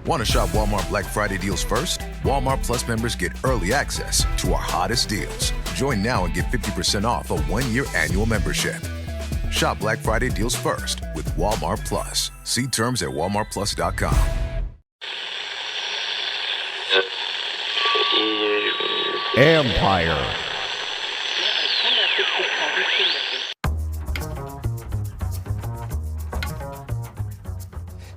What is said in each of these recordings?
Want to shop Walmart Black Friday deals first? Walmart Plus members get early access to our hottest deals. Join now and get 50% off a one-year annual membership. Shop Black Friday deals first with Walmart Plus. See terms at walmartplus.com. Ampire.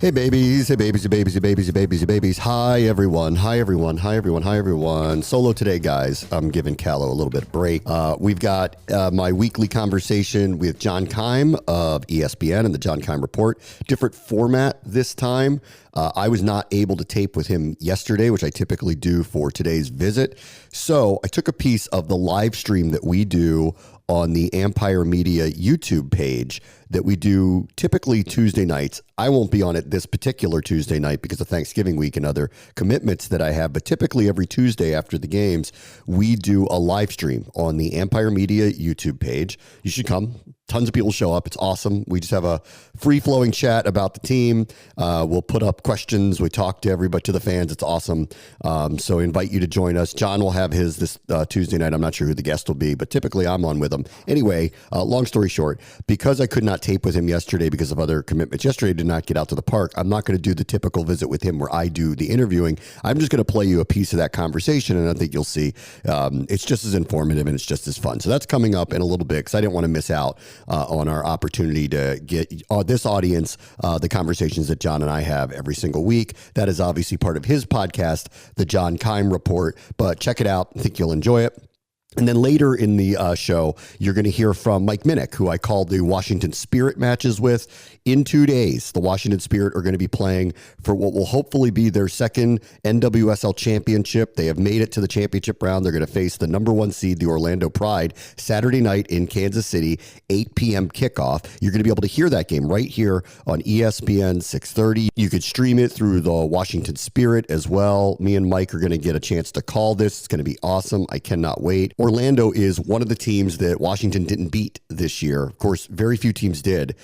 Hey babies, hey babies, hey babies, hey babies, hey babies, hey babies. Hi everyone, hi everyone, hi everyone, hi everyone. Solo today, guys. I'm giving Callow a little bit of break. We've got my weekly conversation with John Keim of ESPN and the John Keim Report. Different format this time. I was not able to tape with him yesterday, which I typically do for today's visit. So I took a piece of the live stream that we do on the Ampire Media YouTube page that we do typically Tuesday nights. I won't be on it this particular Tuesday night because of Thanksgiving week and other commitments that I have, but typically every Tuesday after the games, we do a live stream on the Ampire Media YouTube page. You should come. Tons of people show up. It's awesome. We just have a free-flowing chat about the team. We'll put up questions. We talk to everybody, to the fans. It's awesome. So I invite you to join us. John will have his this Tuesday night. I'm not sure who the guest will be, but typically I'm on with him. Anyway, long story short, because I could not tape with him yesterday because of other commitments. Yesterday did not get out to the park. I'm not going to do the typical visit with him where I do the interviewing. I'm just going to play you a piece of that conversation, and I think you'll see it's just as informative and it's just as fun. So that's coming up in a little bit because I didn't want to miss out on our opportunity to get this audience the conversations that John and I have every single week. That is obviously part of his podcast, the John Keim Report, but check it out. I think you'll enjoy it. And then later in the show, you're going to hear from Mike Minnich, who I called the Washington Spirit matches with. In 2 days, the Washington Spirit are going to be playing for what will hopefully be their second NWSL championship. They have made it to the championship round. They're going to face the number 1 seed, the Orlando Pride, Saturday night in Kansas City, 8 p.m. kickoff. You're going to be able to hear that game right here on ESPN 630. You could stream it through the Washington Spirit as well. Me and Mike are going to get a chance to call this. It's going to be awesome. I cannot wait. Orlando is one of the teams that Washington didn't beat this year. Of course, very few teams did.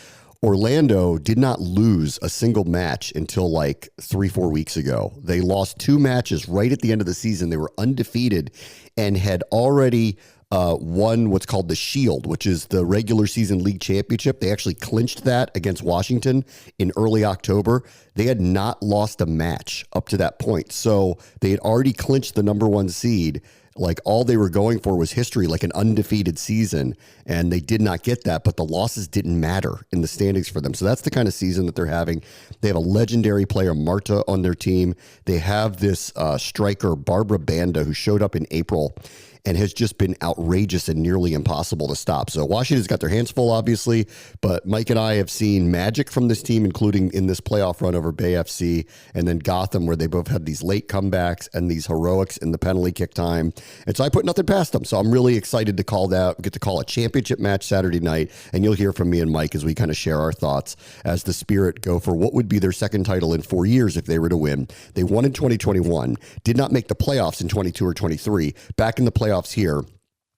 Orlando did not lose a single match until like 3-4 weeks ago. They lost 2 matches right at the end of the season. They were undefeated and had already won what's called the Shield, which is the regular season league championship. They actually clinched that against Washington in early October. They had not lost a match up to that point. So they had already clinched the number 1 seed. Like all they were going for was history, like an undefeated season, and they did not get that, but the losses didn't matter in the standings for them. So that's the kind of season that they're having. They have a legendary player, Marta, on their team. They have this striker, Barbara Banda, who showed up in April and has just been outrageous and nearly impossible to stop. So Washington's got their hands full, obviously, but Mike and I have seen magic from this team, including in this playoff run over Bay FC and then Gotham, where they both had these late comebacks and these heroics in the penalty kick time. And so I put nothing past them. So I'm really excited to call that. We get to call a championship match Saturday night, and you'll hear from me and Mike as we kind of share our thoughts as the Spirit go for what would be their second title in 4 years if they were to win. They won in 2021, did not make the playoffs in 22 or 23, back in the playoffs here.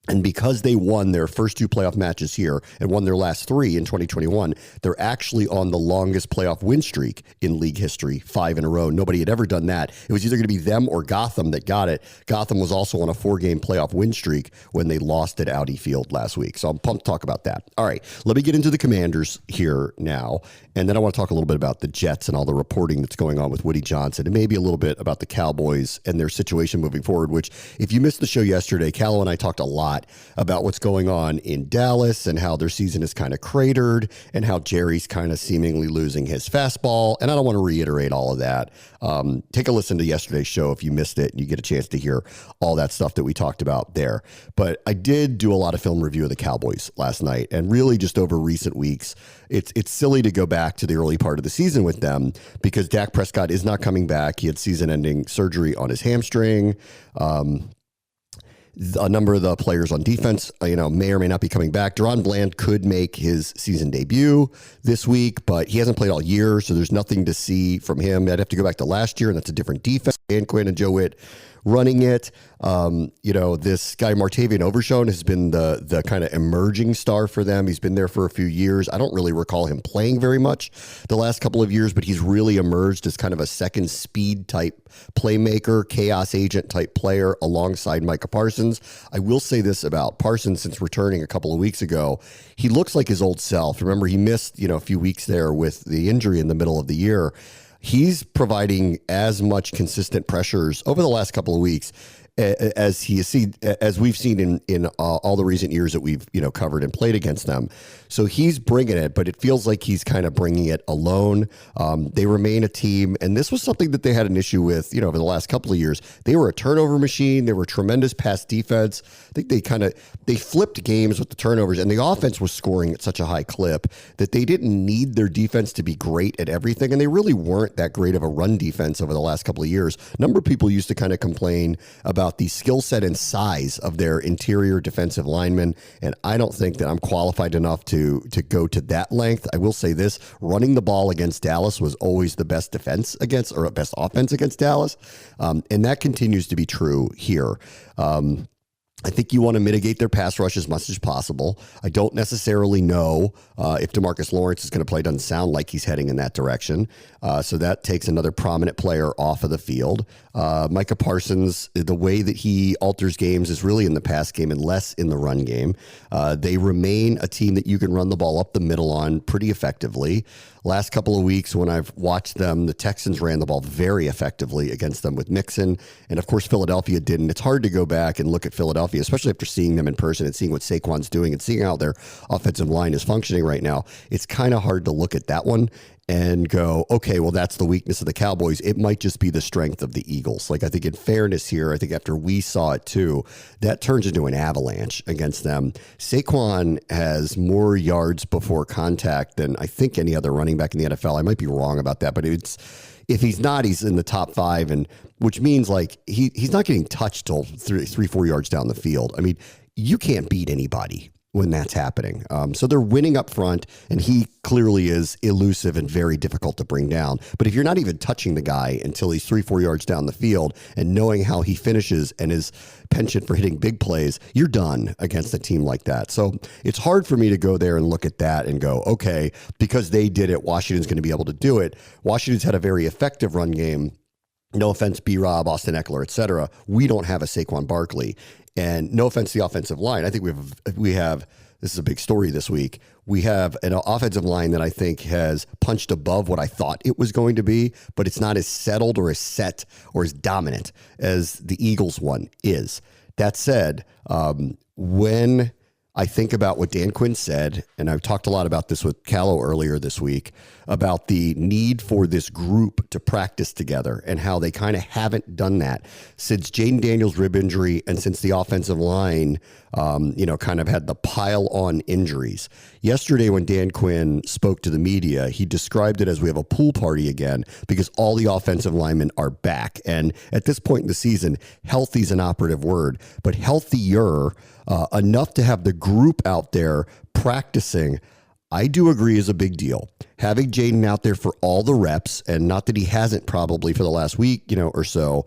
And because they won their first 2 playoff matches here and won their last 3 in 2021, they're actually on the longest playoff win streak in league history, 5 in a row. Nobody had ever done that. It was either going to be them or Gotham that got it. Gotham was also on a 4-game playoff win streak when they lost at Audi Field last week. So I'm pumped to talk about that. All right, let me get into the Commanders here now. And then I want to talk a little bit about the Jets and all the reporting that's going on with Woody Johnson, and maybe a little bit about the Cowboys and their situation moving forward, which if you missed the show yesterday, Callow and I talked a lot about what's going on in Dallas and how their season is kind of cratered and how Jerry's kind of seemingly losing his fastball. And I don't want to reiterate all of that. Take a listen to yesterday's show if you missed it and you get a chance to hear all that stuff that we talked about there. But I did do a lot of film review of the Cowboys last night, and really just over recent weeks, it's silly to go back to the early part of the season with them because Dak Prescott is not coming back. He had season-ending surgery on his hamstring. A number of the players on defense, may or may not be coming back. Deron Bland could make his season debut this week, but he hasn't played all year, so there's nothing to see from him. I'd have to go back to last year, and that's a different defense. Dan Quinn and Joe Witt running it. This guy Martavian Overshown has been the kind of emerging star for them. He's been there for a few years. I don't really recall him playing very much the last couple of years, but he's really emerged as kind of a second speed type playmaker, chaos agent type player alongside Micah Parsons. I will say this about Parsons since returning a couple of weeks ago. He looks like his old self. Remember, he missed, a few weeks there with the injury in the middle of the year. He's providing as much consistent pressures over the last couple of weeks as we've seen in all the recent years that we've covered and played against them. So he's bringing it, but it feels like he's kind of bringing it alone. They remain a team, and this was something that they had an issue with over the last couple of years. They were a turnover machine. They were tremendous pass defense. I think they flipped games with the turnovers, and the offense was scoring at such a high clip that they didn't need their defense to be great at everything, and they really weren't that great of a run defense over the last couple of years. A number of people used to kind of complain about the skill set and size of their interior defensive linemen, and I don't think that I'm qualified enough to go to that length. I will say this: running the ball against Dallas was always the best defense against, or best offense against Dallas, and that continues to be true here. I think you want to mitigate their pass rush as much as possible. I don't necessarily know if DeMarcus Lawrence is going to play. Doesn't sound like he's heading in that direction. So that takes another prominent player off of the field. Micah Parsons, the way that he alters games is really in the pass game and less in the run game. They remain a team that you can run the ball up the middle on pretty effectively. Last couple of weeks when I've watched them, the Texans ran the ball very effectively against them with Mixon. And of course, Philadelphia didn't. It's hard to go back and look at Philadelphia, especially after seeing them in person and seeing what Saquon's doing and seeing how their offensive line is functioning right now. It's kind of hard to look at that one and go, okay, well, that's the weakness of the Cowboys. It might just be the strength of the Eagles. Like, I think in fairness here, I think after we saw it too, that turns into an avalanche against them. Saquon has more yards before contact than I think any other running back in the NFL. I might be wrong about that, but if he's not, he's in the top 5, and which means like he's not getting touched till 3-4 yards down the field. I mean, you can't beat anybody when that's happening. So they're winning up front, and he clearly is elusive and very difficult to bring down. But if you're not even touching the guy until he's 3-4 yards down the field and knowing how he finishes and his penchant for hitting big plays, you're done against a team like that. So it's hard for me to go there and look at that and go, okay, because they did it, Washington's going to be able to do it. Washington's had a very effective run game. No offense, B-Rob, Austin Eckler, et cetera. We don't have a Saquon Barkley. And no offense to the offensive line. I think we have, this is a big story this week. We have an offensive line that I think has punched above what I thought it was going to be, but it's not as settled or as set or as dominant as the Eagles one is. That said, when I think about what Dan Quinn said, and I've talked a lot about this with Callow earlier this week, about the need for this group to practice together and how they kind of haven't done that since Jaden Daniels' rib injury and since the offensive line, kind of had the pile on injuries. Yesterday, when Dan Quinn spoke to the media, he described it as we have a pool party again because all the offensive linemen are back. And at this point in the season, healthy is an operative word, but healthier enough to have the group out there practicing, I do agree is a big deal. Having Jaden out there for all the reps, and not that he hasn't probably for the last week, or so,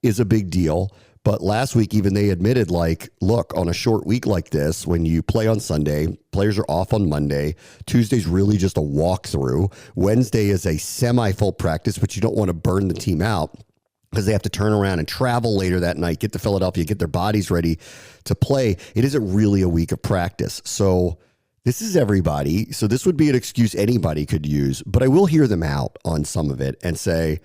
is a big deal. But last week, even they admitted, like, look, on a short week like this, when you play on Sunday, players are off on Monday. Tuesday's really just a walkthrough. Wednesday is a semi-full practice, but you don't want to burn the team out because they have to turn around and travel later that night, get to Philadelphia, get their bodies ready to play. It isn't really a week of practice. So this is everybody. So this would be an excuse anybody could use, but I will hear them out on some of it and say,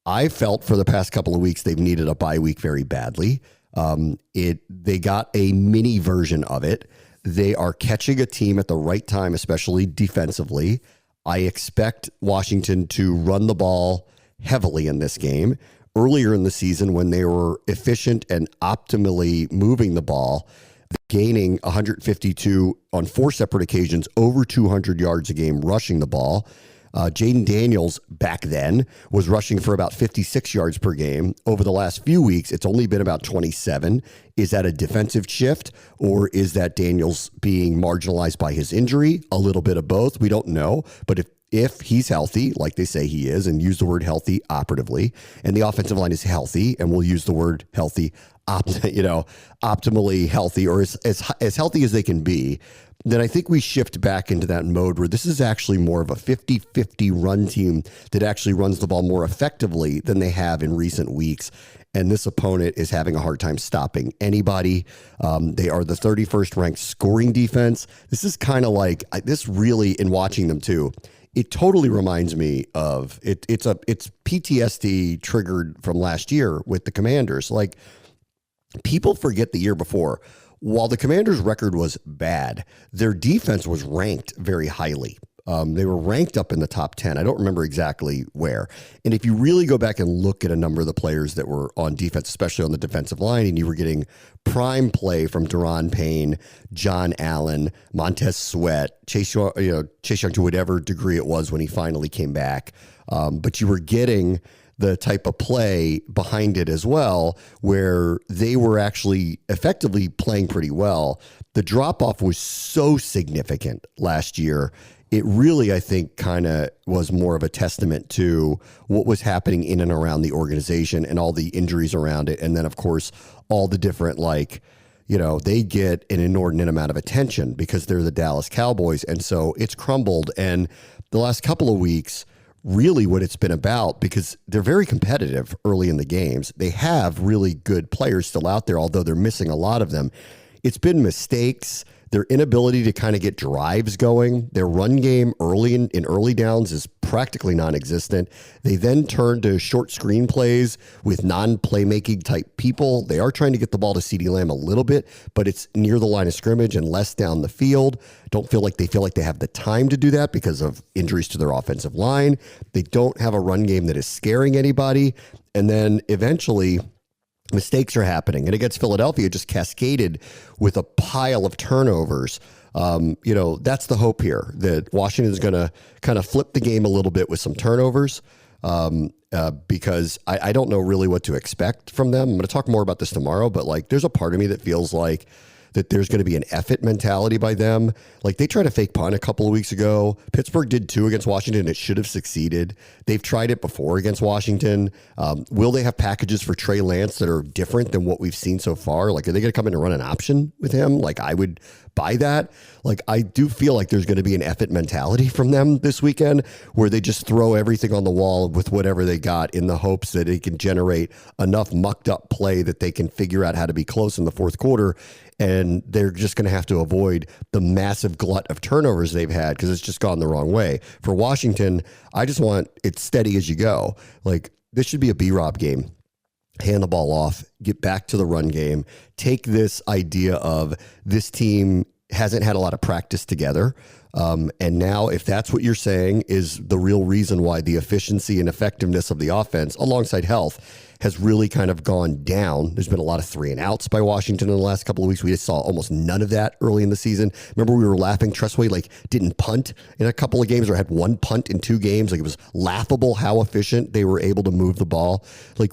I felt for the past couple of weeks they've needed a bye week very badly. They got a mini version of it. They are catching a team at the right time, especially defensively. I expect Washington to run the ball heavily in this game. Earlier in the season, when they were efficient and optimally moving the ball, gaining 152 on 4 separate occasions, over 200 yards a game rushing the ball. Jaden Daniels back then was rushing for about 56 yards per game. Over the last few weeks, it's only been about 27. Is that a defensive shift, or is that Daniels being marginalized by his injury? A little bit of both. We don't know. But if he's healthy, like they say he is, and use the word healthy operatively, and the offensive line is healthy, and we'll use the word healthy, optimally healthy, or as healthy as they can be, then I think we shift back into that mode where this is actually more of a 50-50 run team that actually runs the ball more effectively than they have in recent weeks. And this opponent is having a hard time stopping anybody. They are the 31st ranked scoring defense. This is kind of like, this really, in watching them too, it totally reminds me of, it's PTSD triggered from last year with the Commanders. Like, people forget the year before. While the Commanders' record was bad, their defense was ranked very highly. They were ranked up in the top 10. I don't remember exactly where. And if you really go back and look at a number of the players that were on defense, especially on the defensive line, and you were getting prime play from Daron Payne, John Allen, Montez Sweat, Chase Young to whatever degree it was when he finally came back. But you were getting the type of play behind it as well, where they were actually effectively playing pretty well. The drop-off was so significant last year. It really, I think, kind of was more of a testament to what was happening in and around the organization and all the injuries around it. And then, of course, all the different, they get an inordinate amount of attention because they're the Dallas Cowboys. And so it's crumbled. And the last couple of weeks, really what it's been about, because they're very competitive early in the games. They have really good players still out there, although they're missing a lot of them. It's been mistakes, their inability to kind of get drives going. Their run game early in early downs is practically non-existent. They then turn to short screen plays with non-playmaking type people. They are trying to get the ball to CeeDee Lamb a little bit, but it's near the line of scrimmage and less down the field. Don't feel like they have the time to do that because of injuries to their offensive line. They don't have a run game that is scaring anybody. And then eventually mistakes are happening. And against Philadelphia, just cascaded with a pile of turnovers. That's the hope here, that Washington is going to kind of flip the game a little bit with some turnovers, because I don't know really what to expect from them. I'm going to talk more about this tomorrow, but there's a part of me that feels like that there's going to be an effort mentality by them. Like, they tried to fake punt a couple of weeks ago. Pittsburgh did too against Washington. It should have succeeded. They've tried it before against Washington. Will they have packages for Trey Lance that are different than what we've seen so far? Are they going to come in and run an option with him? I would buy that. I do feel like there's going to be an effort mentality from them this weekend where they just throw everything on the wall with whatever they got in the hopes that it can generate enough mucked up play that they can figure out how to be close in the fourth quarter. And they're just going to have to avoid the massive glut of turnovers they've had because it's just gone the wrong way. For Washington, I just want it steady as you go. This should be a B-Rob game. Hand the ball off, get back to the run game, take this idea of this team hasn't had a lot of practice together. And now, if that's what you're saying is the real reason why the efficiency and effectiveness of the offense, alongside health, has really kind of gone down. There's been a lot of 3-and-outs by Washington in the last couple of weeks. We just saw almost none of that early in the season. Remember, we were laughing. Tressway didn't punt in a couple of games, or had one punt in 2 games. It was laughable how efficient they were able to move the ball.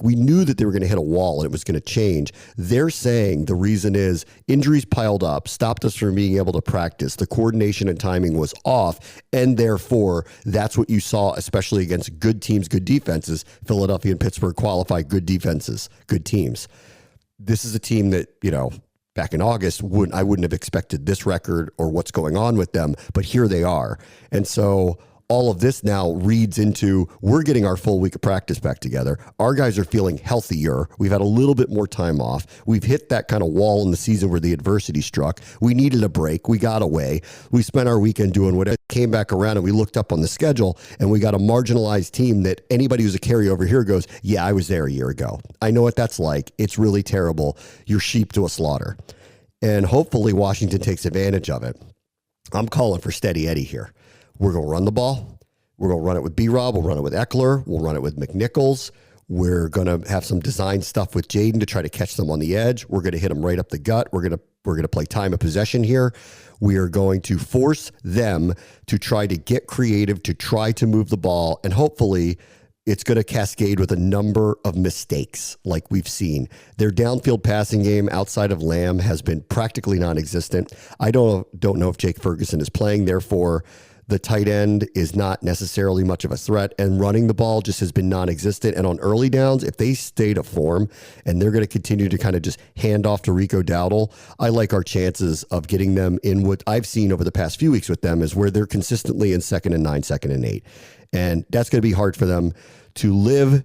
We knew that they were going to hit a wall and it was going to change. They're saying the reason is injuries piled up, stopped us from being able to practice. The coordination and timing was off, and therefore that's what you saw, especially against good teams, good defenses. Philadelphia and Pittsburgh qualify good defenses, good teams. This is a team that, back in August, I wouldn't have expected this record or what's going on with them, but here they are. And so all of this now reads into, we're getting our full week of practice back together. Our guys are feeling healthier. We've had a little bit more time off. We've hit that kind of wall in the season where the adversity struck. We needed a break. We got away. We spent our weekend doing whatever. Came back around and we looked up on the schedule and we got a marginalized team that anybody who's a carryover here goes, yeah, I was there a year ago. I know what that's like. It's really terrible. You're sheep to a slaughter. And hopefully Washington takes advantage of it. I'm calling for steady Eddie here. We're going to run the ball. We're going to run it with B-Rob. We'll run it with Eckler. We'll run it with McNichols. We're going to have some design stuff with Jaden to try to catch them on the edge. We're going to hit them right up the gut. We're going to play time of possession here. We are going to force them to try to get creative, to try to move the ball, and hopefully it's going to cascade with a number of mistakes like we've seen. Their downfield passing game outside of Lamb has been practically non-existent. I don't know if Jake Ferguson is playing. Therefore, The tight end is not necessarily much of a threat, and running the ball just has been non-existent. And on early downs, if they stay to form and they're going to continue to kind of just hand off to Rico Dowdle, I like our chances of getting them in. What I've seen over the past few weeks with them is where they're consistently in 2nd and 9, 2nd and 8. And that's going to be hard for them to live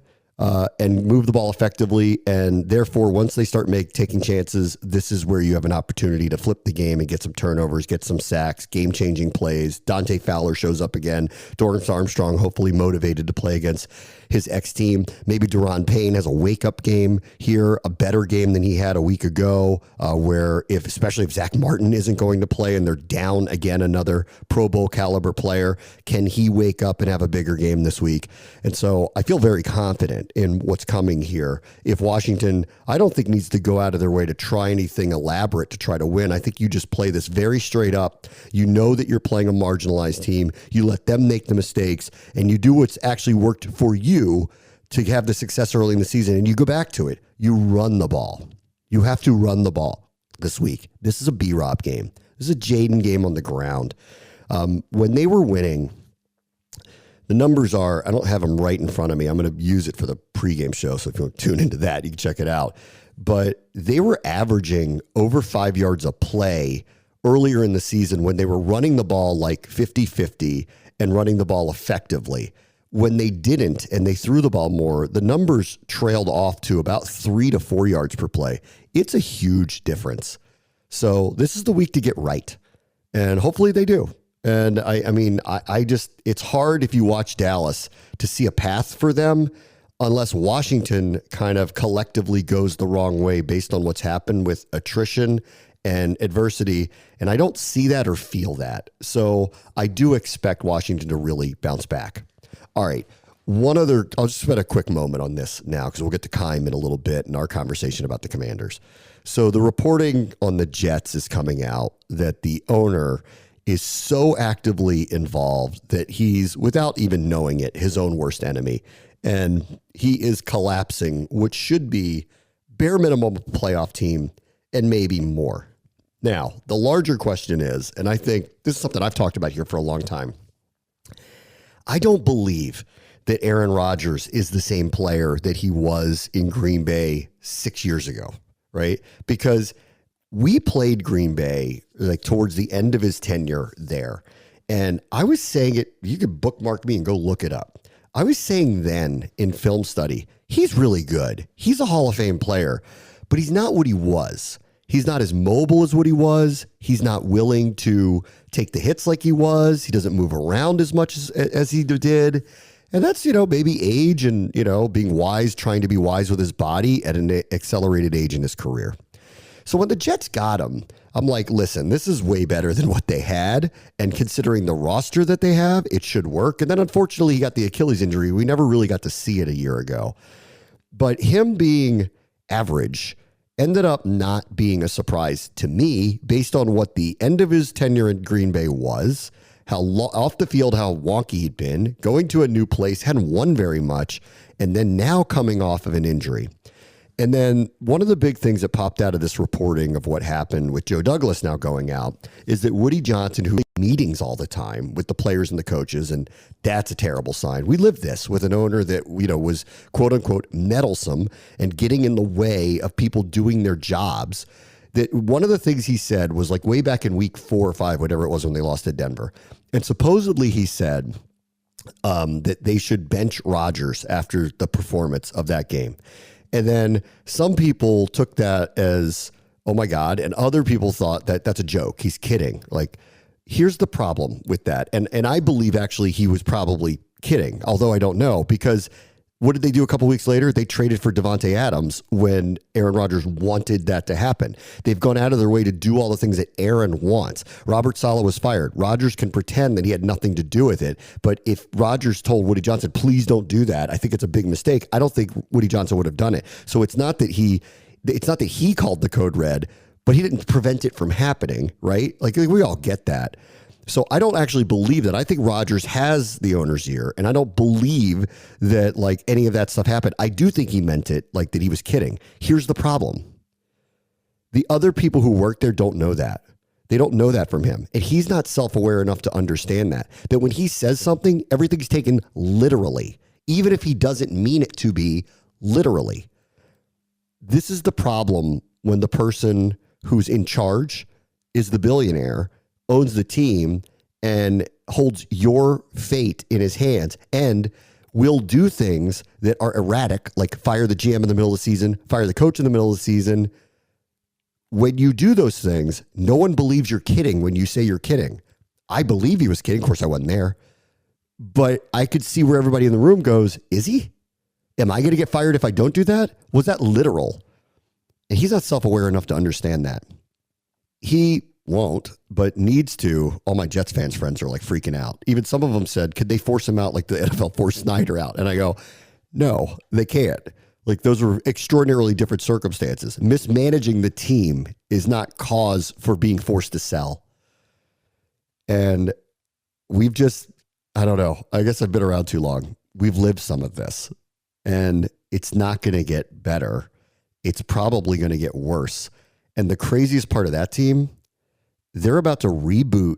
and move the ball effectively. And therefore, once they start taking chances, this is where you have an opportunity to flip the game and get some turnovers, get some sacks, game-changing plays. Dante Fowler shows up again. Dorrance Armstrong, hopefully motivated to play against his ex-team. Maybe Deron Payne has a wake-up game here, a better game than he had a week ago, where especially if Zach Martin isn't going to play and they're down again another Pro Bowl caliber player, can he wake up and have a bigger game this week? And so I feel very confident in what's coming here. If Washington, I don't think needs to go out of their way to try anything elaborate to try to win. I think you just play this very straight up. You know that you're playing a marginalized team. You let them make the mistakes, and you do what's actually worked for you to have the success early in the season, and you go back to it. You run the ball. You have to run the ball this week. This is a B-Rob game. This is a Jaden game on the ground. When they were winning, the numbers are, I don't have them right in front of me. I'm going to use it for the pregame show, so if you want to tune into that, you can check it out. But they were averaging over 5 yards a play earlier in the season when they were running the ball like 50-50 and running the ball effectively. When they didn't and they threw the ball more, the numbers trailed off to about 3 to 4 yards per play. It's a huge difference. So this is the week to get right, and hopefully they do. And I just, it's hard if you watch Dallas to see a path for them unless Washington kind of collectively goes the wrong way based on what's happened with attrition and adversity. And I don't see that or feel that. So I do expect Washington to really bounce back. All right. I'll just spend a quick moment on this now because we'll get to Keim in a little bit in our conversation about the Commanders. So the reporting on the Jets is coming out that the owner is so actively involved that he's, without even knowing it, his own worst enemy. And he is collapsing what should be bare minimum playoff team and maybe more. Now, the larger question is, and I think this is something I've talked about here for a long time, I don't believe that Aaron Rodgers is the same player that he was in Green Bay 6 years ago, right? Because we played Green Bay like towards the end of his tenure there. And I was saying it, you could bookmark me and go look it up. I was saying then in film study, he's really good. He's a Hall of Fame player, but he's not what he was. He's not as mobile as what he was. He's not willing to take the hits like he was. He doesn't move around as much as he did. And that's, maybe age and, being wise, trying to be wise with his body at an accelerated age in his career. So when the Jets got him, I'm like, listen, this is way better than what they had. And considering the roster that they have, it should work. And then unfortunately, he got the Achilles injury. We never really got to see it a year ago. But him being average ended up not being a surprise to me based on what the end of his tenure in Green Bay was, how off the field, how wonky he'd been, going to a new place, hadn't won very much, and then now coming off of an injury. And then one of the big things that popped out of this reporting of what happened with Joe Douglas now going out is that Woody Johnson, who meetings all the time with the players and the coaches, and that's a terrible sign. We lived this with an owner that, was quote unquote meddlesome and getting in the way of people doing their jobs. That one of the things he said was like way back in week 4 or 5, whatever it was when they lost to Denver. And supposedly he said that they should bench Rodgers after the performance of that game. And then some people took that as, oh my God. And other people thought that that's a joke. He's kidding. Like, here's the problem with that. And I believe actually he was probably kidding, although I don't know, because what did they do a couple weeks later? They traded for Devontae Adams when Aaron Rodgers wanted that to happen. They've gone out of their way to do all the things that Aaron wants. Robert Saleh was fired. Rodgers can pretend that he had nothing to do with it. But if Rodgers told Woody Johnson, please don't do that, I think it's a big mistake. I don't think Woody Johnson would have done it. So it's not that he called the code red, but he didn't prevent it from happening, right? Like we all get that. So I don't actually believe that. I think Rodgers has the owner's ear, and I don't believe that like any of that stuff happened. I do think he meant it, like that he was kidding. Here's the problem. The other people who work there don't know that. They don't know that from him. And he's not self-aware enough to understand that when he says something, everything's taken literally, even if he doesn't mean it to be literally. This is the problem when the person who's in charge is the billionaire, owns the team, and holds your fate in his hands, and will do things that are erratic, like fire the GM in the middle of the season, fire the coach in the middle of the season. When you do those things, no one believes you're kidding when you say you're kidding. I believe he was kidding. Of course, I wasn't there. But I could see where everybody in the room goes, is he? Am I going to get fired if I don't do that? Was that literal? And he's not self-aware enough to understand that. He won't, but needs to. All my Jets fans friends are like freaking out. Even some of them said, could they force him out like the NFL forced Snyder out? And I go, no, they can't. Like, those are extraordinarily different circumstances. Mismanaging the team is not cause for being forced to sell. And we've just, I don't know. I guess I've been around too long. We've lived some of this, and it's not going to get better. It's probably going to get worse. And the craziest part of that team, they're about to reboot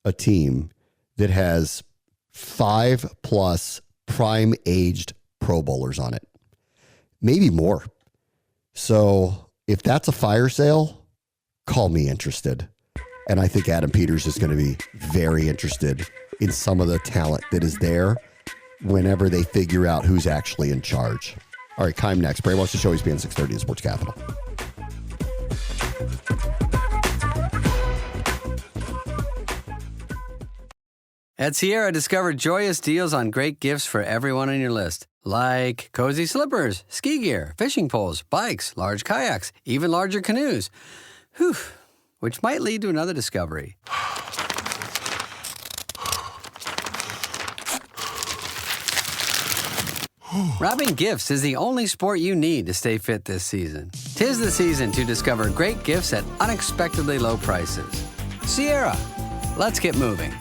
a team that has 5+ prime aged Pro Bowlers on it. Maybe more. So if that's a fire sale, call me interested. And I think Adam Peters is going to be very interested in some of the talent that is there whenever they figure out who's actually in charge. All right, Keim next. Bram watch the show. ESPN 630 Sports Capital. At Sierra, discover joyous deals on great gifts for everyone on your list. Like cozy slippers, ski gear, fishing poles, bikes, large kayaks, even larger canoes. Whew, which might lead to another discovery. Wrapping gifts is the only sport you need to stay fit this season. 'Tis the season to discover great gifts at unexpectedly low prices. Sierra, let's get moving.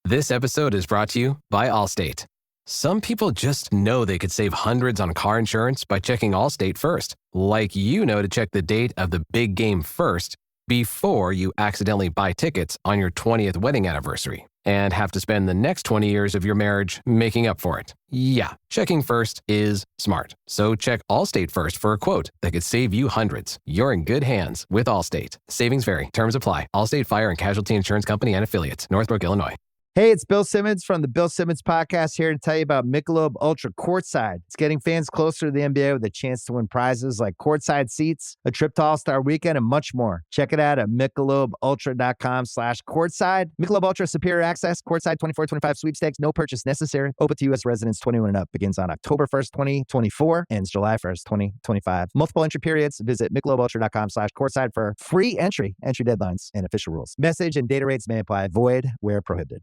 This episode is brought to you by Allstate. Some people just know they could save hundreds on car insurance by checking Allstate first. Like you know to check the date of the big game first before you accidentally buy tickets on your 20th wedding anniversary and have to spend the next 20 years of your marriage making up for it. Yeah, checking first is smart. So check Allstate first for a quote that could save you hundreds. You're in good hands with Allstate. Savings vary. Terms apply. Allstate Fire and Casualty Insurance Company and Affiliates. Northbrook, Illinois. Hey, it's Bill Simmons from the Bill Simmons Podcast here to tell you about Michelob Ultra Courtside. It's getting fans closer to the NBA with a chance to win prizes like courtside seats, a trip to All-Star Weekend, and much more. Check it out at MichelobUltra.com/courtside. Michelob Ultra Superior Access, Courtside 24-25 sweepstakes, no purchase necessary. Open to U.S. residents 21 and up. Begins on October 1st, 2024, ends July 1st, 2025. Multiple entry periods. Visit MichelobUltra.com/courtside for free entry deadlines, and official rules. Message and data rates may apply. Void where prohibited.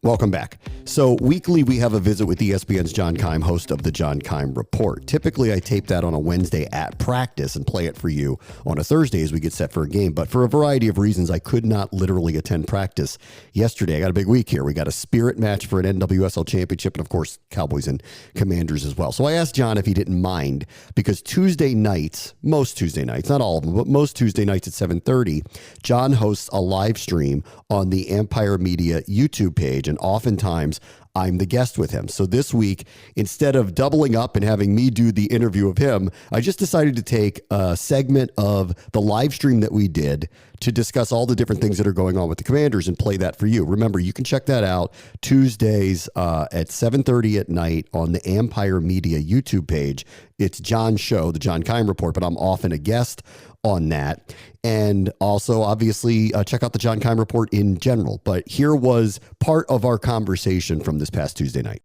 Welcome back. So weekly, we have a visit with ESPN's John Keim, host of the John Keim Report. Typically, I tape that on a Wednesday at practice and play it for you on a Thursday as we get set for a game. But for a variety of reasons, I could not literally attend practice yesterday. I got a big week here. We got a spirit match for an NWSL championship and, of course, Cowboys and Commanders as well. So I asked John if he didn't mind because Tuesday nights, most Tuesday nights, not all of them, but most Tuesday nights at 7:30, John hosts a live stream on the Ampire Media YouTube page. And oftentimes I'm the guest with him. So this week, instead of doubling up and having me do the interview of him, I just decided to take a segment of the live stream that we did to discuss all the different things that are going on with the Commanders and play that for you. Remember, you can check that out Tuesdays at 7:30 at night on the Ampire Media YouTube page. It's John's show, the John Keim Report, but I'm often a guest on that. And also, obviously, check out the John Keim Report in general. But here was part of our conversation from this past Tuesday night.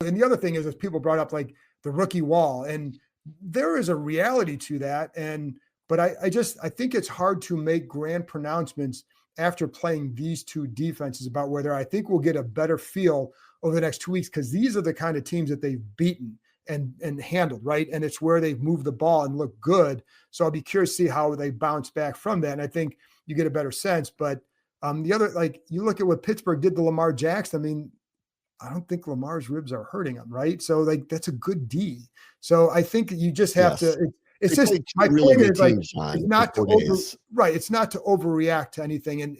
And the other thing is people brought up like the rookie wall, and there is a reality to that. But I think it's hard to make grand pronouncements after playing these two defenses about whether I think we'll get a better feel over the next 2 weeks, because these are the kind of teams that they've beaten and handled, right? And it's where they've moved the ball and looked good. So I'll be curious to see how they bounce back from that. And I think you get a better sense. But the other, like, you look at what Pittsburgh did to Lamar Jackson. I mean, I don't think Lamar's ribs are hurting him, right? So like that's a good D. So I think you just have to. It's just my really point good is like teams, John, it's not to it's not to overreact to anything, and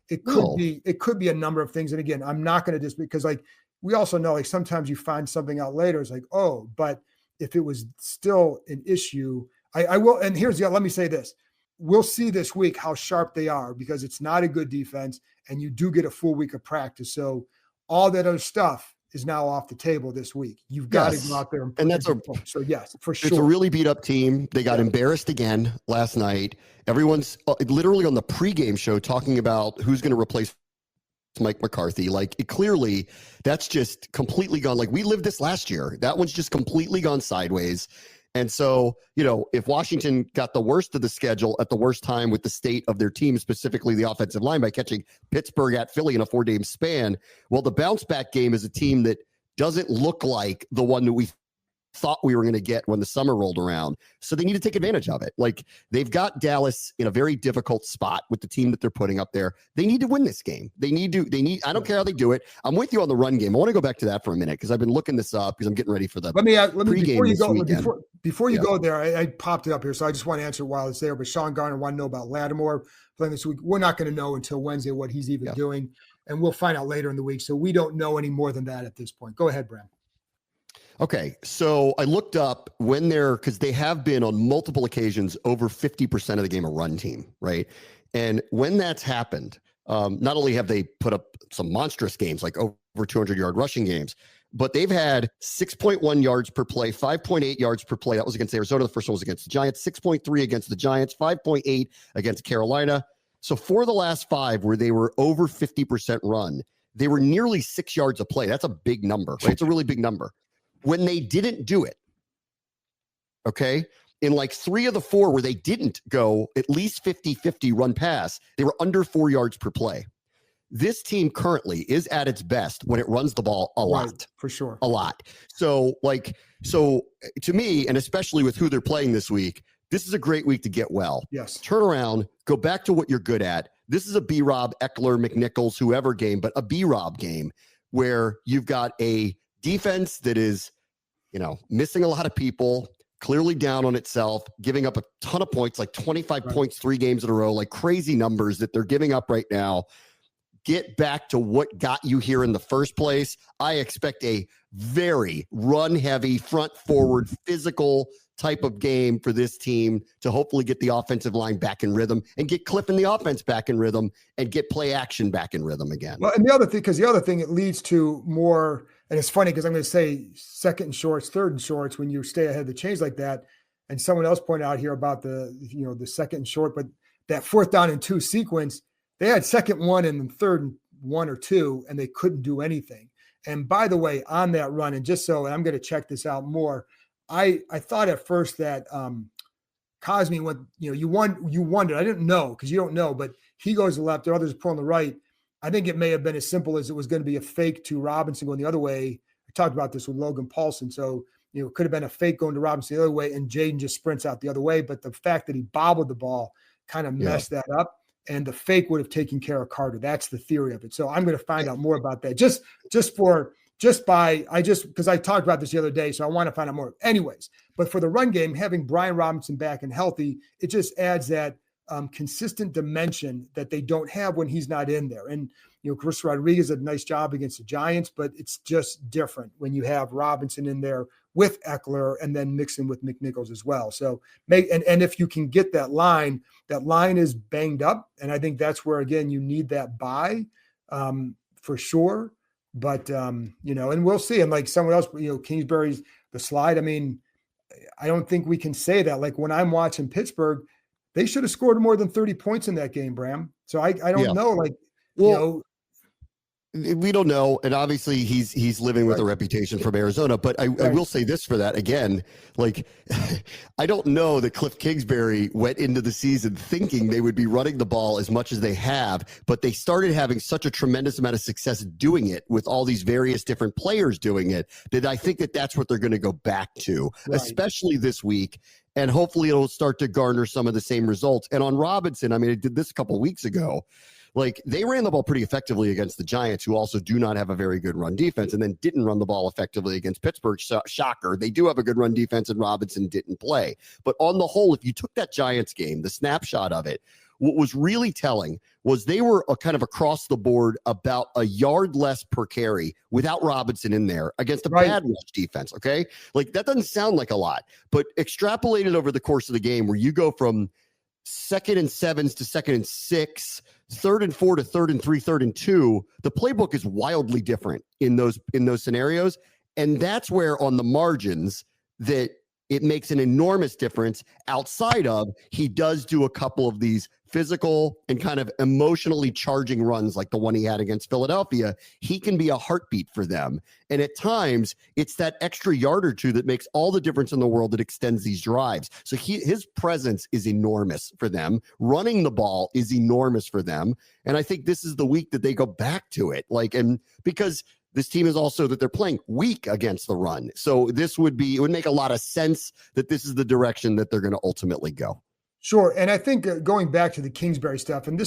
it could be a number of things. And again, I'm not going to just because like we also know like sometimes you find something out later. It's like but if it was still an issue, I will. And let me say this. We'll see this week how sharp they are because it's not a good defense and you do get a full week of practice. So all that other stuff is now off the table this week. You've got to go out there and that's so yes, for sure. It's a really beat up team. They got embarrassed again last night. Everyone's literally on the pregame show talking about who's going to replace Mike McCarthy. Like clearly that's just completely gone. Like we lived this last year. That one's just completely gone sideways. And so, if Washington got the worst of the schedule at the worst time with the state of their team, specifically the offensive line by catching Pittsburgh at Philly in a 4-game span, well, the bounce back game is a team that doesn't look like the one that we thought we were going to get when the summer rolled around. So they need to take advantage of it. Like they've got Dallas in a very difficult spot with the team that they're putting up there. They need to win this game. I don't care how they do it. I'm with you on the run game. I want to go back to that for a minute because I've been looking this up because I'm getting ready for the before you go there, I popped it up here. So I just want to answer while it's there, but Sean Garner wanted to know about Lattimore playing this week. We're not going to know until Wednesday what he's even doing. And we'll find out later in the week. So we don't know any more than that at this point. Go ahead, Bram. Okay, so I looked up because they have been on multiple occasions over 50% of the game a run team, right? And when that's happened, not only have they put up some monstrous games, like over 200-yard rushing games, but they've had 6.1 yards per play, 5.8 yards per play. That was against Arizona. The first one was against the Giants, 6.3 against the Giants, 5.8 against Carolina. So for the last 5 where they were over 50% run, they were nearly 6 yards a play. That's a big number, right? It's a really big number. When they didn't do it, okay, in like 3 of the 4 where they didn't go at least 50-50 run pass, they were under 4 yards per play. This team currently is at its best when it runs the ball a lot. For sure. A lot. So to me, and especially with who they're playing this week, this is a great week to get well. Yes. Turn around, go back to what you're good at. This is a B-Rob, Eckler, McNichols, whoever game, but a B-Rob game where you've got a defense that is, missing a lot of people, clearly down on itself, giving up a ton of points, like 25 points, 3 games in a row, like crazy numbers that they're giving up right now. Get back to what got you here in the first place. I expect a very run-heavy, front-forward, physical type of game for this team to hopefully get the offensive line back in rhythm and get Cliff and the offense back in rhythm and get play action back in rhythm again. Well, and the other thing, it leads to more, and it's funny because I'm going to say second and shorts, third and shorts when you stay ahead of the chains like that. And someone else pointed out here about the second and short, but that 4th down and 2 sequence, they had 2nd 1 and then 3rd and 1 or 2, and they couldn't do anything. And by the way, on that run, and I'm going to check this out more. I thought at first that Cosme went, you wondered. I didn't know because you don't know, but he goes to the left, the others pull on the right. I think it may have been as simple as it was going to be a fake to Robinson going the other way. I talked about this with Logan Paulson. So, it could have been a fake going to Robinson the other way and Jaden just sprints out the other way. But the fact that he bobbled the ball kind of messed that up. And the fake would have taken care of Carter. That's the theory of it. So I'm going to find out more about that. Because I talked about this the other day, so I want to find out more. Anyways, but for the run game, having Brian Robinson back and healthy, it just adds that consistent dimension that they don't have when he's not in there. And, Chris Rodriguez did a nice job against the Giants, but it's just different when you have Robinson in there with Eckler and then mixing with McNichols as well. So and if you can get that line is banged up. And I think that's where, again, you need that bye for sure. But, and we'll see. And like someone else, Kingsbury's the slide. I mean, I don't think we can say that. Like when I'm watching Pittsburgh, they should have scored more than 30 points in that game, Bram. So I don't know. Like, we don't know. And obviously he's living with a reputation from Arizona, but I will say this for that again, like, I don't know that Cliff Kingsbury went into the season thinking they would be running the ball as much as they have, but they started having such a tremendous amount of success doing it with all these various different players doing it, that I think that that's what they're going to go back to, especially this week. And hopefully it'll start to garner some of the same results. And on Robinson, I mean, I did this a couple of weeks ago. Like, they ran the ball pretty effectively against the Giants, who also do not have a very good run defense, and then didn't run the ball effectively against Pittsburgh. Shocker. They do have a good run defense, and Robinson didn't play. But on the whole, if you took that Giants game, the snapshot of it, what was really telling was they were kind of across the board about a yard less per carry without Robinson in there against a bad rush defense, okay? Like, that doesn't sound like a lot, but extrapolated over the course of the game where you go from 2nd and 7s to 2nd and 6, 3rd and 4 to 3rd and 3, 3rd and 2, the playbook is wildly different in those scenarios. And that's where on the margins that it makes an enormous difference outside of he does do a couple of these physical and kind of emotionally charging runs like the one he had against Philadelphia. He can be a heartbeat for them. And at times, it's that extra yard or two that makes all the difference in the world that extends these drives. So his presence is enormous for them. Running the ball is enormous for them. And I think this is the week that they go back to it. And because this team is also that they're playing weak against the run. So it would make a lot of sense that this is the direction that they're going to ultimately go. Sure. And I think going back to the Kingsbury stuff, and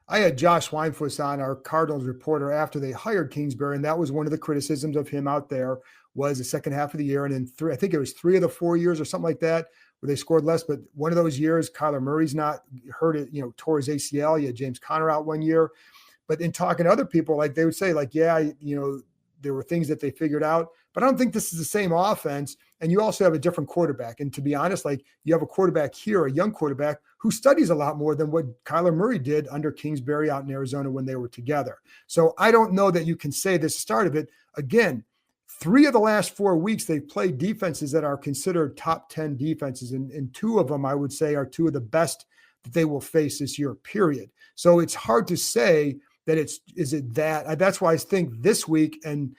I had Josh Weinfuss on, our Cardinals reporter, after they hired Kingsbury, and that was one of the criticisms of him out there was the second half of the year. And in I think it was 3 of the 4 years or something like that, where they scored less. But one of those years, Kyler Murray's not hurt it, tore his ACL. You had James Conner out one year. But in talking to other people, they would say, there were things that they figured out. But I don't think this is the same offense. And you also have a different quarterback. And to be honest, you have a quarterback here, a young quarterback, who studies a lot more than what Kyler Murray did under Kingsbury out in Arizona when they were together. So I don't know that you can say this start of it. Again, 3 of the last 4 weeks, they've played defenses that are considered top 10 defenses. And 2 of them, I would say, are 2 of the best that they will face this year, period. So it's hard to say that is it that. That's why I think this week, and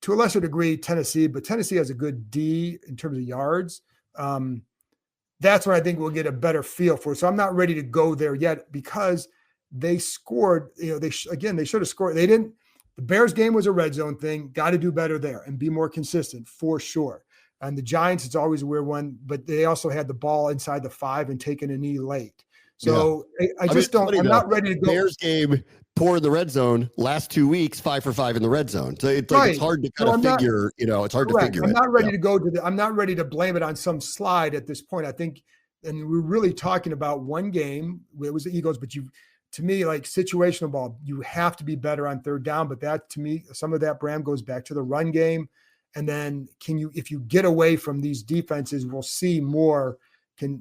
to a lesser degree, Tennessee, but Tennessee has a good D in terms of yards. That's what I think we'll get a better feel for. So I'm not ready to go there yet because they scored, they should have scored. They didn't. The Bears game was a red zone thing. Got to do better there and be more consistent for sure. And the Giants, it's always a weird one, but they also had the ball inside the 5 and taken a knee late. So yeah. I'm not ready to go. Bears game, poor in the red zone, last 2 weeks, 5 for 5 in the red zone. So it's hard to kind of figure, it's hard to figure. I'm not ready to go I'm not ready to blame it on some slide at this point. I think, and we're really talking about one game. It was the Eagles, but to me, situational ball, you have to be better on 3rd down. But that, to me, some of that, Bram, goes back to the run game. And then if you get away from these defenses, we'll see more.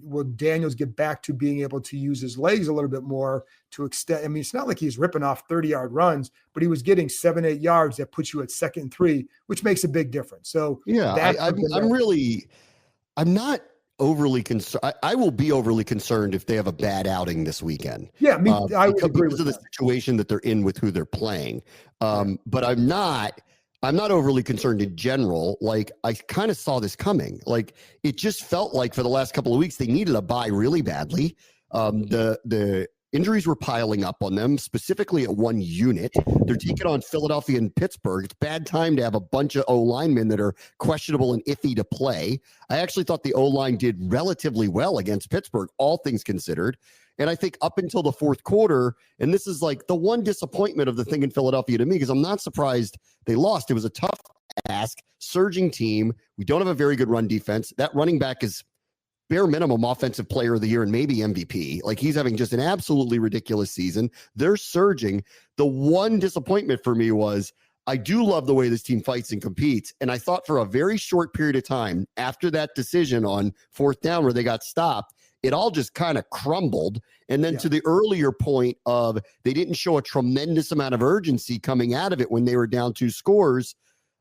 Will Daniels get back to being able to use his legs a little bit more to extend? I mean, it's not like he's ripping off 30-yard runs, but he was getting 7-8 yards that puts you at 2nd and 3, which makes a big difference. So yeah, I'm not overly concerned. I will be overly concerned if they have a bad outing this weekend. Yeah, I would agree with because of the situation that they're in with who they're playing. But I'm not overly concerned in general. I kind of saw this coming. It just felt like for the last couple of weeks, they needed a bye really badly. The injuries were piling up on them, specifically at one unit. They're taking on Philadelphia and Pittsburgh. It's bad time to have a bunch of O-linemen that are questionable and iffy to play. I actually thought the O-line did relatively well against Pittsburgh, all things considered. And I think up until the 4th quarter, and this is the one disappointment of the thing in Philadelphia to me, because I'm not surprised they lost. It was a tough ask, surging team. We don't have a very good run defense. That running back is bare minimum offensive player of the year and maybe MVP. He's having just an absolutely ridiculous season. They're surging. The one disappointment for me was I do love the way this team fights and competes. And I thought for a very short period of time after that decision on 4th down where they got stopped, it all just kind of crumbled. And then to the earlier point of they didn't show a tremendous amount of urgency coming out of it when they were down 2 scores.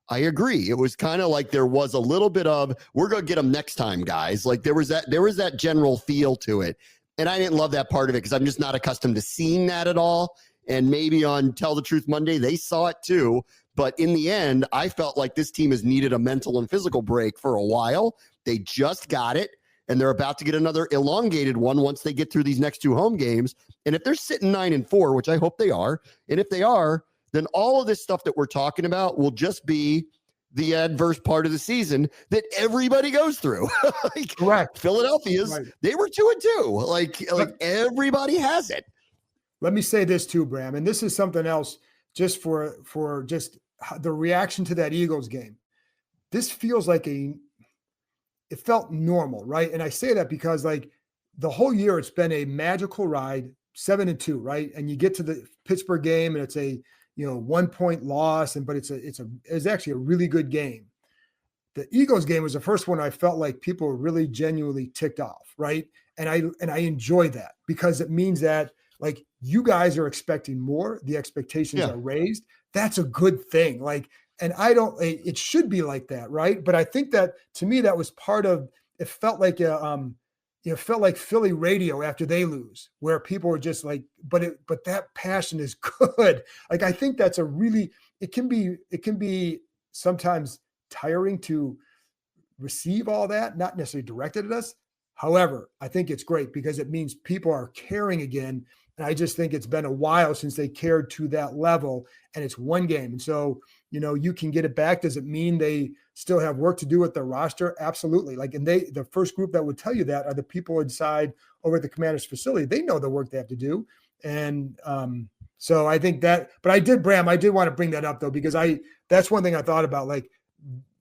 I agree. It was kind of like there was a little bit of, we're going to get them next time, guys. There was that general feel to it. And I didn't love that part of it because I'm just not accustomed to seeing that at all. And maybe on Tell the Truth Monday, they saw it too. But in the end, I felt like this team has needed a mental and physical break for a while. They just got it. And they're about to get another elongated one once they get through these next 2 home games. And if they're sitting 9-4, which I hope they are, and if they are, then all of this stuff that we're talking about will just be the adverse part of the season that everybody goes through. Correct. Philadelphia's, they were 2-2. Everybody has it. Let me say this too, Bram, and this is something else just for just the reaction to that Eagles game. This feels like it felt normal, right? And I say that because like the whole year it's been a magical ride, 7-2, right? And you get to the Pittsburgh game and it's a 1-point loss, but it's actually a really good game. The Eagles game was the first one I felt like people were really genuinely ticked off, right? And I enjoy that because it means that like you guys are expecting more, the expectations are raised. That's a good thing. Like, and it should be like that, right? But I think that to me that was part of it. Felt like it felt like Philly radio after they lose, where people were just like, but that passion is good. Like I think that's it can be sometimes tiring to receive all that, not necessarily directed at us. However, I think it's great because it means people are caring again. And I just think it's been a while since they cared to that level, and it's one game. And so, you can get it back. Does it mean they still have work to do with their roster? Absolutely. Like, and the first group that would tell you that are the people inside over at the Commanders facility. They know the work they have to do. And so I think that, but Bram, I did want to bring that up though, because that's one thing I thought about, like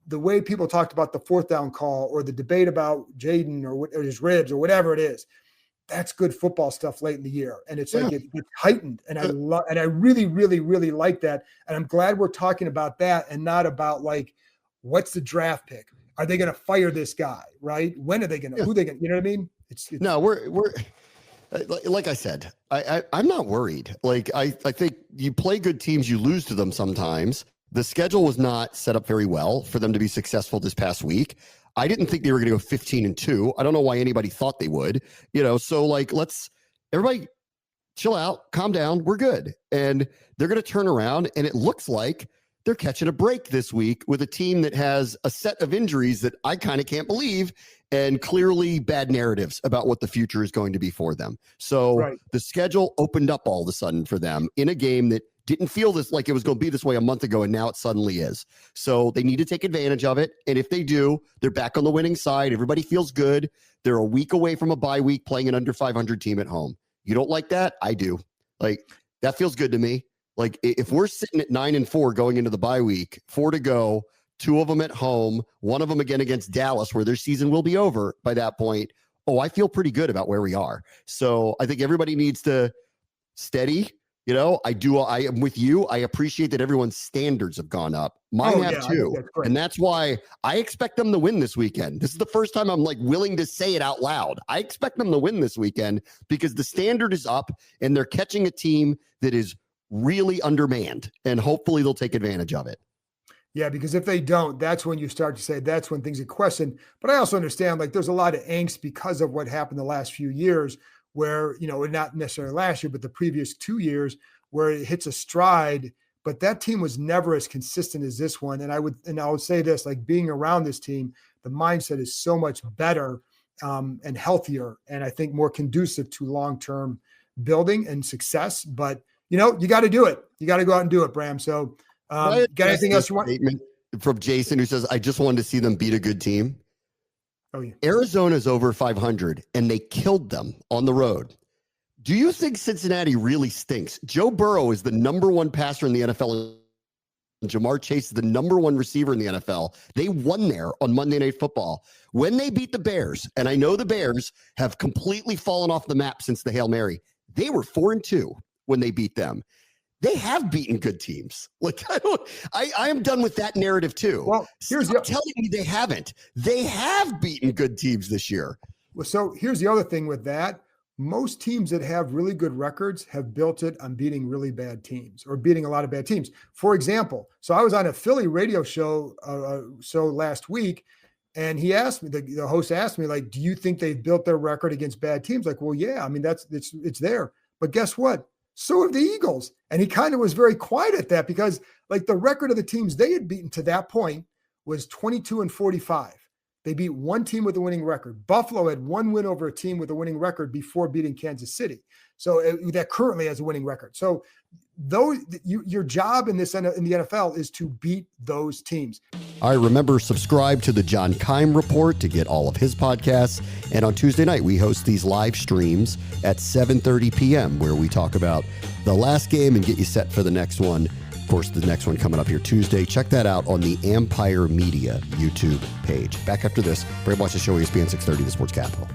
the way people talked about the 4th down call or the debate about Jaden or his ribs or whatever it is. That's good football stuff late in the year. And it's like, it's heightened. And I really, really, really like that. And I'm glad we're talking about that and not about like, what's the draft pick? Are they going to fire this guy? Right? When are they going to, who they going to, you know what I mean? No, we're like I said, I'm not worried. Like, I think you play good teams, you lose to them sometimes. The schedule was not set up very well for them to be successful this past week. I didn't think they were going to go 15-2. I don't know why anybody thought they would, so like, everybody chill out, calm down. We're good. And they're going to turn around, and it looks like they're catching a break this week with a team that has a set of injuries that I kind of can't believe, and clearly bad narratives about what the future is going to be for them. So the schedule opened up all of a sudden for them in a game that didn't feel like it was going to be this way a month ago, and now it suddenly is. So they need to take advantage of it. And if they do, they're back on the winning side. Everybody feels good. They're a week away from a bye week playing an under 500 team at home. You don't like that? I do. Like, that feels good to me. Like, if we're sitting at 9-4 going into the bye week, 4 to go, 2 of them at home, 1 of them again against Dallas, where their season will be over by that point. I feel pretty good about where we are. So I think everybody needs to steady. I am with you. I appreciate that everyone's standards have gone up. Mine have too. And that's why I expect them to win this weekend. This is the first time I'm like willing to say it out loud. I expect them to win this weekend because the standard is up and they're catching a team that is really undermanned, and hopefully they'll take advantage of it. Yeah, because if they don't, that's when you start to say that's when things are questioned. But I also understand like there's a lot of angst because of what happened the last few years where, not necessarily last year, but the previous 2 years where it hits a stride, but that team was never as consistent as this one. And I would say this, like being around this team, the mindset is so much better and healthier. And I think more conducive to long-term building and success, but you got to do it. You got to go out and do it, Bram. So got anything else you want? Statement from Jason, who says, I just wanted to see them beat a good team. Oh, yeah. Arizona's over 500 and they killed them on the road. Do you think Cincinnati really stinks? Joe Burrow is the number 1 passer in the NFL. And Jamar Chase is the number 1 receiver in the NFL. They won there on Monday Night Football. When they beat the Bears, and I know the Bears have completely fallen off the map since the Hail Mary, they were 4-2 when they beat them. They have beaten good teams. Like, I am done with that narrative too. Well, Stop telling me they haven't. They have beaten good teams this year. Well, so here's the other thing with that. Most teams that have really good records have built it on beating really bad teams or beating a lot of bad teams. For example, so I was on a Philly radio show last week, and he asked me, the host asked me, like, do you think they've built their record against bad teams? Like, well, yeah, I mean, it's there. But guess what? So have the Eagles. And he kind of was very quiet at that because like the record of the teams they had beaten to that point was 22-45. They beat one team with a winning record. Buffalo had one win over a team with a winning record before beating Kansas City. So that currently has a winning record. So your job in the NFL is to beat those teams. All right, remember, subscribe to the John Keim Report to get all of his podcasts. And on Tuesday night, we host these live streams at 7:30 p.m. where we talk about the last game and get you set for the next one. Of course, the next one coming up here Tuesday. Check that out on the Ampire Media YouTube page. Back after this, Bram watch the show, ESPN 630, the Sports Capital.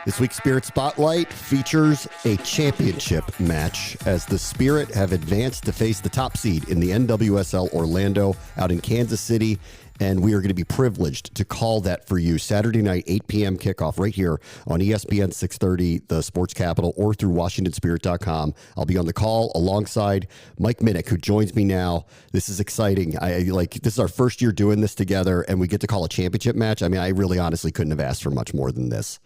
This week's Spirit Spotlight features a championship match as the Spirit have advanced to face the top seed in the NWSL Orlando out in Kansas City, and we are going to be privileged to call that for you. Saturday night, 8 p.m. kickoff right here on ESPN 630, the Sports Capital, or through WashingtonSpirit.com. I'll be on the call alongside Mike Minnich, who joins me now. This is exciting. This is our first year doing this together, and we get to call a championship match. I mean, I really honestly couldn't have asked for much more than this.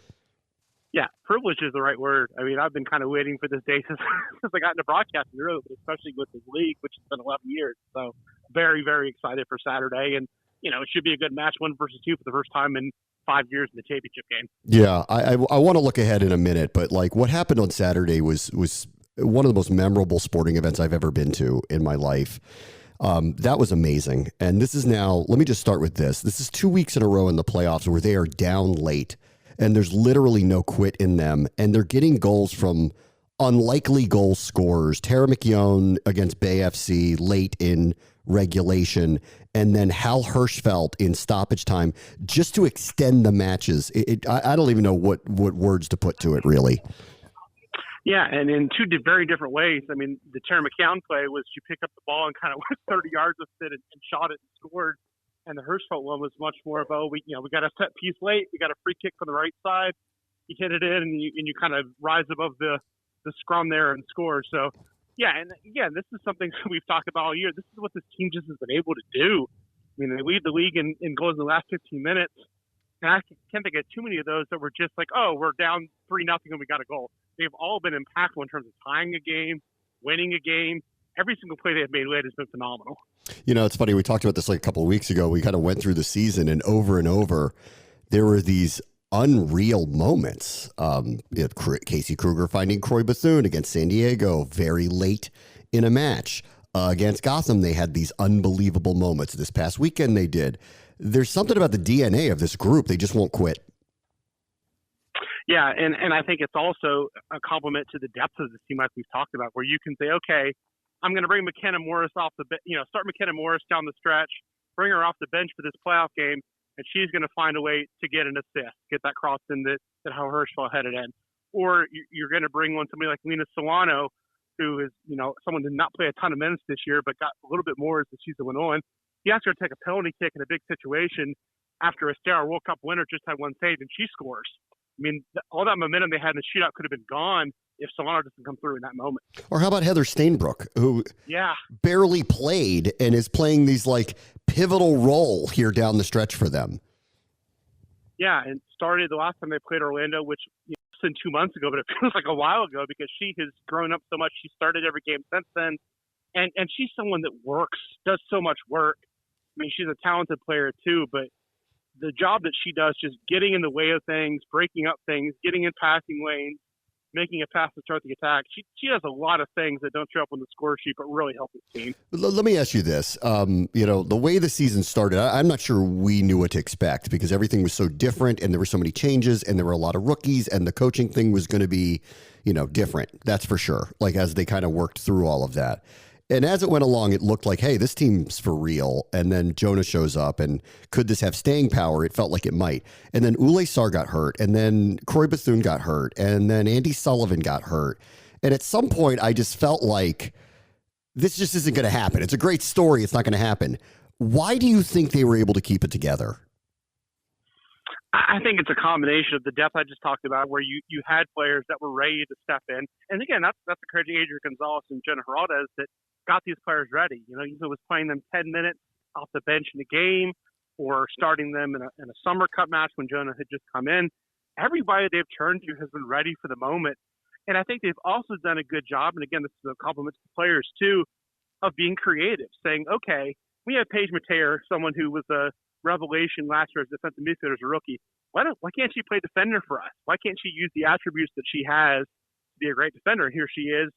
Yeah, privilege is the right word. I mean, I've been kind of waiting for this day since I got into broadcasting, really, but especially with the league, which has been 11 years. So very, very excited for Saturday. And, you know, it should be a good match, 1 versus 2 for the first time in 5 years in the championship game. Yeah, I want to look ahead in a minute, but like what happened on Saturday was one of the most memorable sporting events I've ever been to in my life. That was amazing. And this is now, let me just start with this. This is 2 weeks in a row in the playoffs where they are down late. And there's literally no quit in them. And they're getting goals from unlikely goal scorers. Tara McKeown against Bay FC late in regulation. And then Hal Hirschfeld in stoppage time just to extend the matches. I don't even know what words to put to it, really. Yeah, and in two very different ways. I mean, the Tara McKeown play was she picked up the ball and kind of went 30 yards with it and shot it and scored. And the Hirschfeld one was much more of, we got a set piece late. We got a free kick from the right side. You hit it in, and you kind of rise above the scrum there and score. So, yeah, and again, this is something we've talked about all year. This is what this team just has been able to do. I mean, they lead the league in goals in the last 15 minutes. And I can't think of too many of those that were just like, we're down 3-0 and we got a goal. They've all been impactful in terms of tying a game, winning a game. Every single play they've made late has been phenomenal. You know, it's funny. We talked about this like a couple of weeks ago. We kind of went through the season, and over, there were these unreal moments. Casey Kruger finding Croy Bethune against San Diego very late in a match. Against Gotham, they had these unbelievable moments. This past weekend, they did. There's something about the DNA of this group. They just won't quit. Yeah, and I think it's also a compliment to the depth of the team, like we've talked about, where you can say, okay, I'm going to bring McKenna Morris off start McKenna Morris down the stretch, bring her off the bench for this playoff game, and she's going to find a way to get an assist, get that cross in that how Hirschfeld headed in. Or you're going to bring on somebody like Lena Solano, who is, someone who did not play a ton of minutes this year, but got a little bit more as the season went on. He asked her to take a penalty kick in a big situation after a Stara World Cup winner just had one save, and she scores. I mean, all that momentum they had in the shootout could have been gone if Solano doesn't come through in that moment. Or how about Heather Stainbrook, who barely played and is playing these like pivotal role here down the stretch for them? Yeah, and started the last time they played Orlando, which less than 2 months ago, but it feels like a while ago because she has grown up so much. She started every game since then, and she's someone that works, does so much work. I mean, she's a talented player too, but the job that she does, just getting in the way of things, breaking up things, getting in passing lanes, making a pass to start the attack. She does a lot of things that don't show up on the score sheet, but really help the team. Let me ask you this. The way the season started, I'm not sure we knew what to expect because everything was so different and there were so many changes and there were a lot of rookies and the coaching thing was going to be, different. That's for sure. Like as they kind of worked through all of that. And as it went along, it looked like, hey, this team's for real. And then Jonah shows up, and could this have staying power? It felt like it might. And then Ule Sarr got hurt, and then Croy Bethune got hurt, and then Andy Sullivan got hurt. And at some point, I just felt like this just isn't going to happen. It's a great story. It's not going to happen. Why do you think they were able to keep it together? I think it's a combination of the depth I just talked about, where you had players that were ready to step in. And again, that's the credit to Adria Gonzalez and Jenna Heraldez that got these players ready. Either was playing them 10 minutes off the bench in the game or starting them in a Summer Cup match when Jonah had just come in. Everybody they've turned to has been ready for the moment. And I think they've also done a good job, and again, this is a compliment to the players, too, of being creative, saying, okay, we have Paige Mateer, someone who was a rookie last year, and she's going to find a way to get an assist, get that cross in that how Hirschfeld headed in. Or you're going to bring on somebody like Lena Solano, who is, someone who did not play a ton of minutes this year, but got a little bit more as the season went on. He asked her to take a penalty kick in a big situation after a Stara World Cup winner just had one save, and she scores. I mean, all that momentum they had in the shootout could have been gone if Solano doesn't come through in that moment. Or revelation last year as defensive midfielder as a rookie. Why can't she play defender for us? Why can't she use the attributes that she has to be a great defender? And here she is,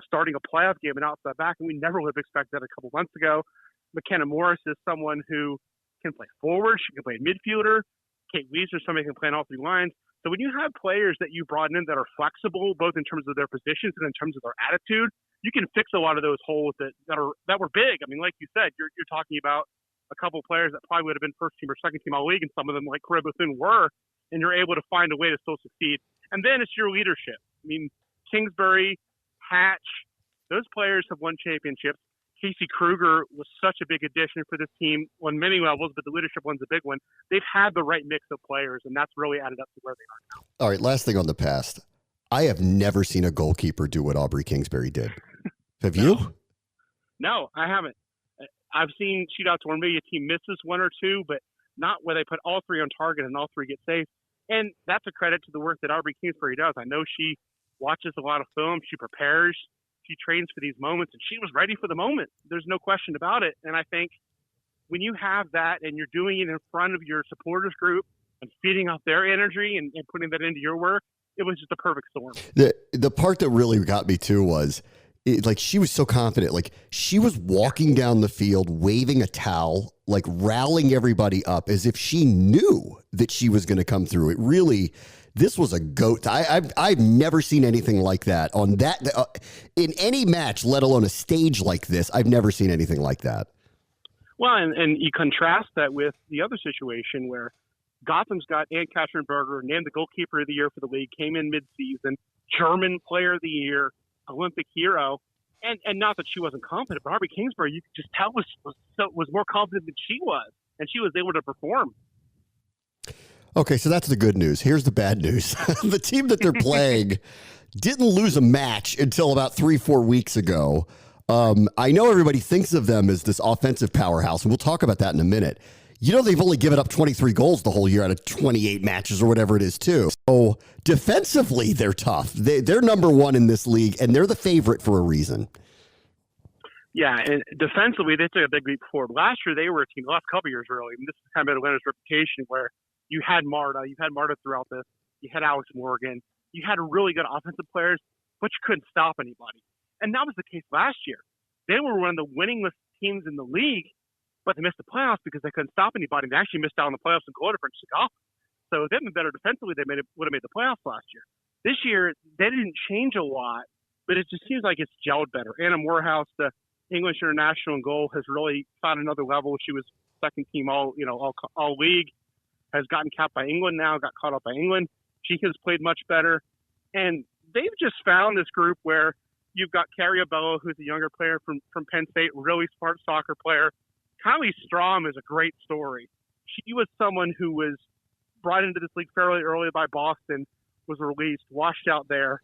starting a playoff game and outside back, and we never would have expected that a couple months ago. McKenna Morris is someone who can play forward. She can play midfielder. Kate Weezer, somebody who can play on all three lines. So when you have players that you brought in that are flexible, both in terms of their positions and in terms of their attitude, you can fix a lot of those holes that were big. I mean, like you said, you're talking about a couple of players that probably would have been first team or second team all league, and some of them, like Corey Bethune, were, and you're able to find a way to still succeed. And then it's your leadership. I mean, Kingsbury, Hatch, those players have won championships. Casey Kruger was such a big addition for this team on many levels, but the leadership one's a big one. They've had the right mix of players, and that's really added up to where they are now. All right, last thing on the past. I have never seen a goalkeeper do what Aubrey Kingsbury did. Have you? No, I haven't. I've seen shootouts where maybe a team misses one or two, but not where they put all three on target and all three get safe. And that's a credit to the work that Aubrey Kingsbury does. I know she watches a lot of film. She prepares. She trains for these moments, and she was ready for the moment. There's no question about it. And I think when you have that and you're doing it in front of your supporters group and feeding off their energy and putting that into your work, it was just a perfect storm. The part that really got me too was she was so confident. Like, she was walking down the field, waving a towel, like rallying everybody up as if she knew that she was going to come through. It really, this was a goat. I've never seen anything like that on that in any match, let alone a stage like this. I've never seen anything like that. Well, and you contrast that with the other situation where Gotham's got Ann Katrin-Berger, named the goalkeeper of the year for the league, came in mid-season, German player of the year, Olympic hero, and not that she wasn't confident, but Aubrey Kingsbury, you could just tell was more confident than she was, and she was able to perform. Okay, so that's the good news. Here's the bad news. The team that they're playing didn't lose a match until about 3-4 weeks ago. I know everybody thinks of them as this offensive powerhouse, and we'll talk about that in a minute. They've only given up 23 goals the whole year out of 28 matches or whatever it is, too. So defensively, they're tough. They're number one in this league, and they're the favorite for a reason. Yeah, and defensively, they took a big leap forward. Last year, they were a team, the last couple of years, really. And this is kind of Atlanta's reputation where you've had Marta throughout this. You had Alex Morgan. You had really good offensive players, but you couldn't stop anybody. And that was the case last year. They were one of the winningest teams in the league, but they missed the playoffs because they couldn't stop anybody. They actually missed out on the playoffs in goal difference to Gotham. So if they'd been better defensively, they would have made the playoffs last year. This year, they didn't change a lot, but it just seems like it's gelled better. Anna Morehouse, the English international in goal, has really found another level. She was second team all league, has gotten capped by England now, got caught up by England. She has played much better. And they've just found this group where you've got Carrie Abello, who's a younger player from Penn State, really smart soccer player. Kylie Strom is a great story. She was someone who was brought into this league fairly early by Boston, was released, washed out there,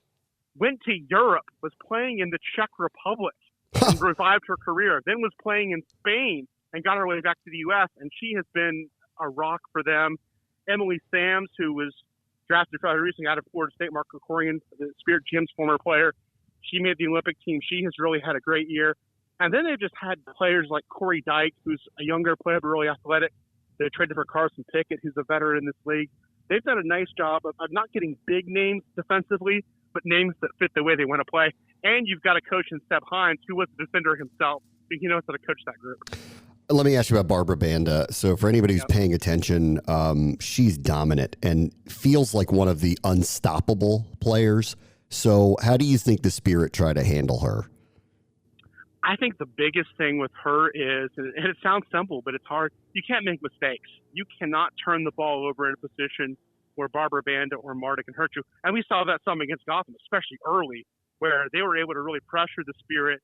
went to Europe, was playing in the Czech Republic, and revived her career, then was playing in Spain and got her way back to the U.S., and she has been a rock for them. Emily Sams, who was drafted fairly recently out of Florida State, Mark Krikorian, the Spirit Gym's former player, she made the Olympic team. She has really had a great year. And then they've just had players like Corey Dyke, who's a younger player but really athletic. They traded for Carson Pickett, who's a veteran in this league. They've done a nice job of not getting big names defensively, but names that fit the way they want to play. And you've got a coach in Seb Hines, who was a defender himself, so he knows how to coach that group. Let me ask you about Barbara Banda. So for anybody who's paying attention, she's dominant and feels like one of the unstoppable players. So how do you think the Spirit try to handle her? I think the biggest thing with her is, and it sounds simple, but it's hard, you can't make mistakes. You cannot turn the ball over in a position where Barbara Banda or Marta can hurt you. And we saw that some against Gotham, especially early, where they were able to really pressure the Spirit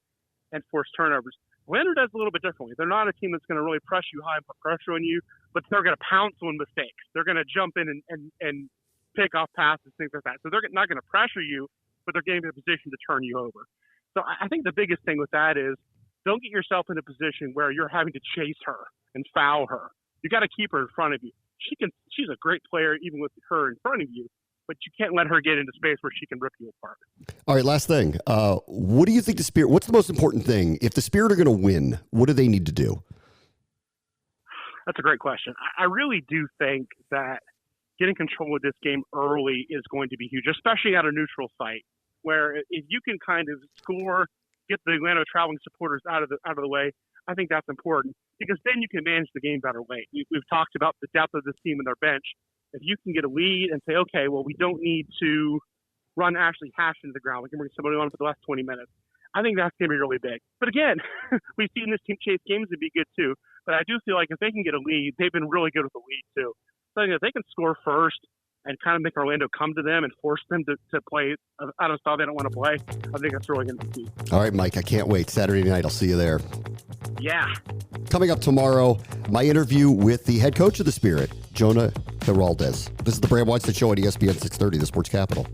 and force turnovers. Atlanta does a little bit differently. They're not a team that's going to really press you high and put pressure on you, but they're going to pounce on mistakes. They're going to jump in and pick off passes, things like that. So they're not going to pressure you, but they're getting in a position to turn you over. So I think the biggest thing with that is don't get yourself in a position where you're having to chase her and foul her. You got to keep her in front of you. She's a great player even with her in front of you, but you can't let her get into space where she can rip you apart. All right, last thing. What do you think the Spirit, what's the most important thing? If the Spirit are going to win, what do they need to do? That's a great question. I really do think that getting control of this game early is going to be huge, especially at a neutral site, where if you can kind of score, get the Atlanta traveling supporters out of the way, I think that's important, because then you can manage the game better late. We've talked about the depth of this team and their bench. If you can get a lead and say, okay, well, we don't need to run Ashley Hash into the ground, we can bring somebody on for the last 20 minutes. I think that's going to be really big. But again, we've seen this team chase games and be good too. But I do feel like if they can get a lead, they've been really good with the lead too. So if they can score first and kind of make Orlando come to them and force them to play out of style they don't want to play, I think that's really going to be key. All right, Mike, I can't wait. Saturday night, I'll see you there. Yeah. Coming up tomorrow, my interview with the head coach of the Spirit, Jonah Giraldez. This is the Bram Weinstein Show on ESPN 630, the Sports Capital.